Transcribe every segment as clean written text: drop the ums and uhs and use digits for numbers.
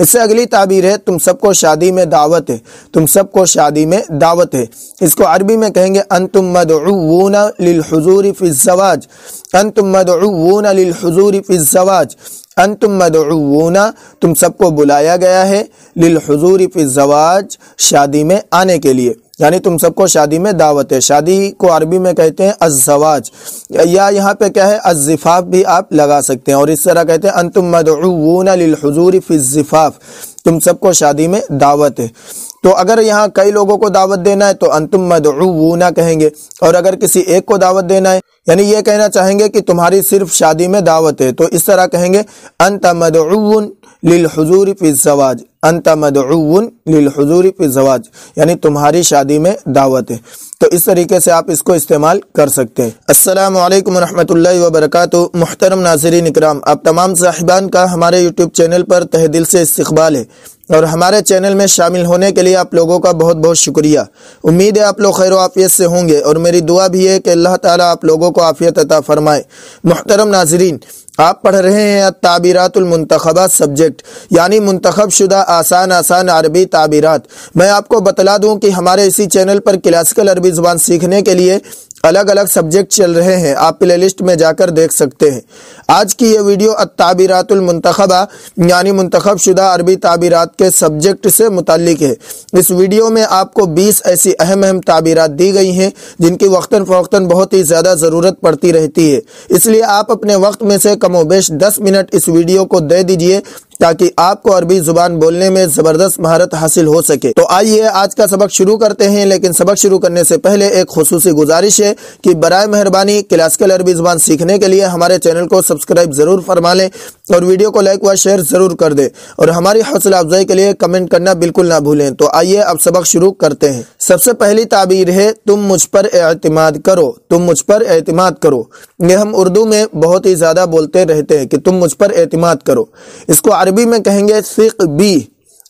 اس سے اگلی تعبیر ہے تم سب کو شادی میں دعوت ہے، تم سب کو شادی میں دعوت ہے۔ اس کو عربی میں کہیں گے انتم مدعوون للحضور فی الزواج، انتم مدعوون للحضور فی الزواج، انتم مدعوون تم سب کو بلایا گیا ہے، للحضور فی الزواج شادی میں آنے کے لیے، یعنی تم سب کو شادی میں دعوت ہے۔ شادی کو عربی میں کہتے ہیں الزواج، یا یہاں پہ کیا ہے الزفاف بھی آپ لگا سکتے ہیں، اور اس طرح کہتے ہیں انتم مدعوون للحضور فی الزفاف، تم سب کو شادی میں دعوت ہے۔ تو اگر یہاں کئی لوگوں کو دعوت دینا ہے تو انتم مدعوون کہیں گے، اور اگر کسی ایک کو دعوت دینا ہے یعنی یہ کہنا چاہیں گے کہ تمہاری صرف شادی میں دعوت ہے، تو اس طرح کہیں گے انت مدعوون للحضور فی الزواج، انت مدعوون للحضور فی الزواج، یعنی تمہاری شادی میں دعوت ہے۔ تو اس طریقے سے آپ اس کو استعمال کر سکتے ہیں۔ السلام علیکم ورحمۃ اللہ وبرکاتہ۔ محترم ناظرین اکرام، آپ تمام صاحبان کا ہمارے یوٹیوب چینل پر تہہ دل سے استقبال ہے، اور ہمارے چینل میں شامل ہونے کے لیے آپ لوگوں کا بہت بہت شکریہ۔ امید ہے آپ لوگ خیر و عافیت سے ہوں گے، اور میری دعا بھی ہے کہ اللہ تعالیٰ آپ لوگوں کو عافیت عطا فرمائے۔ محترم ناظرین، آپ پڑھ رہے ہیں التعبیرات المنتخبہ سبجیکٹ، یعنی منتخب شدہ آسان عربی تعبیرات۔ میں آپ کو بتلا دوں کہ ہمارے اسی چینل پر کلاسیکل عربی زبان سیکھنے کے لیے الگ الگ سبجیکٹ چل رہے ہیں، آپ پلے لسٹ میں جا کر دیکھ سکتے ہیں۔ آج کی یہ ویڈیو التعبیرات المنتخبہ یعنی منتخب شدہ عربی تعبیرات کے سبجیکٹ سے متعلق ہے۔ اس ویڈیو میں آپ کو 20 ایسی اہم تعبیرات دی گئی ہیں جن کی وقتاً فوقتاً بہت ہی زیادہ ضرورت پڑتی رہتی ہے، اس لیے آپ اپنے وقت میں سے کم و بیش 10 منٹ اس ویڈیو کو دے دیجئے تاکہ آپ کو عربی زبان بولنے میں زبردست مہارت حاصل ہو سکے۔ تو آئیے آج کا سبق شروع کرتے ہیں، لیکن سبق شروع کرنے سے پہلے ایک خصوصی گزارش ہے کہ برائے مہربانی کلاسیکل عربی زبان سیکھنے کے لیے ہمارے چینل کو سبسکرائب ضرور فرما لیں، اور ویڈیو کو لائک و شیئر ضرور کر دیں، اور ہماری حوصلہ افزائی کے لیے کمنٹ کرنا بالکل نہ بھولیں۔ تو آئیے اب سبق شروع کرتے ہیں۔ سب سے پہلی تعبیر ہے تم مجھ پر اعتماد کرو، تم مجھ پر اعتماد کرو۔ یہ ہم اردو میں بہت ہی زیادہ بولتے رہتے ہیں کہ تم مجھ پر اعتماد کرو۔ اس کو عربی میں کہیں گے ثق بی،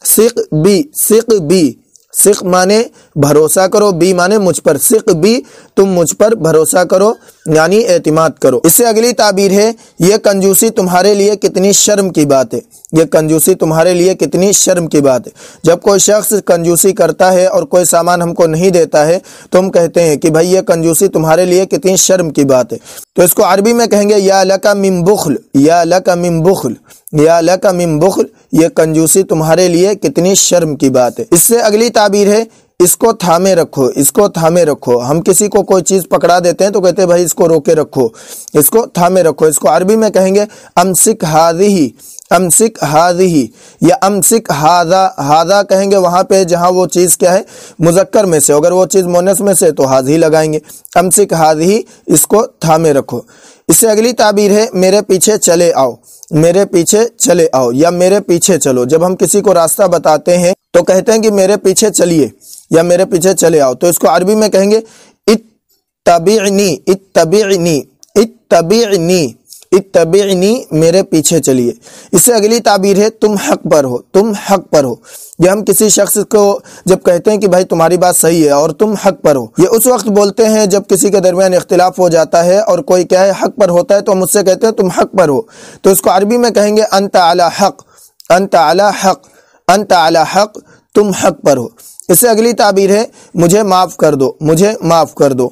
ثق بی، ثق بی۔ ثق مانے بھروسہ کرو، بی مانے مجھ پر، ثق بی تم مجھ پر بھروسہ کرو یعنی اعتماد کرو۔ اس سے اگلی تعبیر ہے یہ کنجوسی تمہارے لیے کتنی شرم کی بات ہے، یہ کنجوسی تمہارے لیے کتنی شرم کی بات ہے۔ جب کوئی شخص کنجوسی کرتا ہے اور کوئی سامان ہم کو نہیں دیتا ہے تو ہم کہتے ہیں کہ بھائی یہ کنجوسی تمہارے لیے کتنی شرم کی بات ہے۔ تو اس کو عربی میں کہیں گے یا لک من بخل، یا لک من بخل، یا لک من بخل، یہ کنجوسی تمہارے لیے کتنی شرم کی بات ہے۔ اس سے اگلی تعبیر ہے اس کو تھامے رکھو، اس کو تھامے رکھو۔ ہم کسی کو کوئی چیز پکڑا دیتے ہیں تو کہتے ہیں بھائی اس کو روکے رکھو، اس کو تھامے رکھو۔ اس کو عربی میں کہیں گے امسک ہذہ، امسک ہذہ، یا امسک ھذا۔ ھذا کہیں گے وہاں پہ جہاں وہ چیز کیا ہے مذکر میں سے، اگر وہ چیز مؤنث میں سے تو ھذہ لگائیں گے۔ امسک ھذہ، اس کو تھامے رکھو۔ اس سے اگلی تعبیر ہے میرے پیچھے چلے آؤ، میرے پیچھے چلے آؤ یا میرے پیچھے چلو۔ جب ہم کسی کو راستہ بتاتے ہیں تو کہتے ہیں کہ میرے پیچھے چلیے یا میرے پیچھے چلے آؤ، تو اس کو عربی میں کہیں گے اتبعنی، اتبعنی، اتبعنی، اتبعنی، میرے پیچھے چلیے۔ اس سے اگلی تعبیر ہے تم حق پر ہو، تم حق پر ہو۔ یہ ہم کسی شخص کو جب کہتے ہیں کہ بھائی تمہاری بات صحیح ہے اور تم حق پر ہو، یہ اس وقت بولتے ہیں جب کسی کے درمیان اختلاف ہو جاتا ہے اور کوئی کیا ہے حق پر ہوتا ہے تو ہم اس سے کہتے ہیں تم حق پر ہو۔ تو اس کو عربی میں کہیں گے انت علی حق، انت علی حق، انت علی حق، تم حق پر ہو۔ اس سے اگلی تعبیر ہے مجھے معاف کر دو، مجھے معاف کر دو۔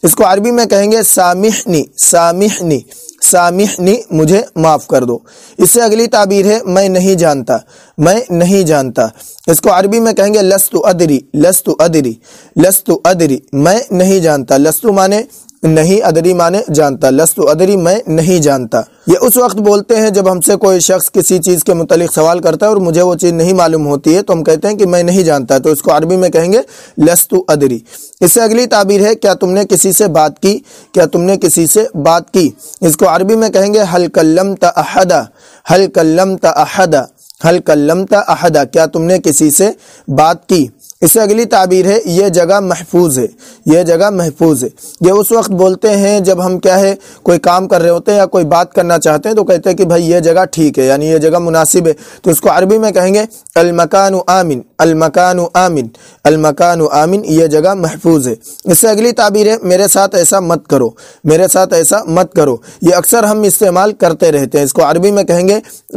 اس کو عربی میں کہیں گے سامحنی، سامحنی، سامحنی، مجھے معاف کر دو۔ اس سے اگلی تعبیر ہے میں نہیں جانتا، میں نہیں جانتا۔ اس کو عربی میں کہیں گے لست ادری، لست ادری، لست ادری، میں نہیں جانتا۔ لست مانے نہیں، ادری مانے جانتا، لست ادری، میں نہیں جانتا۔ یہ اس وقت بولتے ہیں جب ہم سے کوئی شخص کسی چیز کے متعلق سوال کرتا ہے اور مجھے وہ چیز نہیں معلوم ہوتی ہے تو ہم کہتے ہیں کہ میں نہیں جانتا، تو اس کو عربی میں کہیں گے لست ادری۔ اس سے اگلی تعبیر ہے کیا تم نے کسی سے بات کی، کیا تم نے کسی سے بات کی۔ اس کو عربی میں کہیں گے هل کلمت احدا، هل کلمت احدا، هل کلمت احدا، کیا تم نے کسی سے بات کی۔ اس سے اگلی تعبیر ہے یہ جگہ محفوظ ہے، یہ جگہ محفوظ ہے۔ یہ اس وقت بولتے ہیں جب ہم کیا ہے کوئی کام کر رہے ہوتے ہیں یا کوئی بات کرنا چاہتے ہیں تو کہتے ہیں کہ بھائی یہ جگہ ٹھیک ہے، یعنی یہ جگہ مناسب ہے، تو اس کو عربی میں کہیں گے المکان آمن، المکان آمن، المکان آمن، یہ جگہ محفوظ ہے۔ اس سے اگلی تعبیر ہے میرے ساتھ ایسا مت کرو، میرے ساتھ ایسا مت کرو۔ یہ اکثر ہم استعمال کرتے رہتے ہیں۔ اس کو عربی میں کہیں گے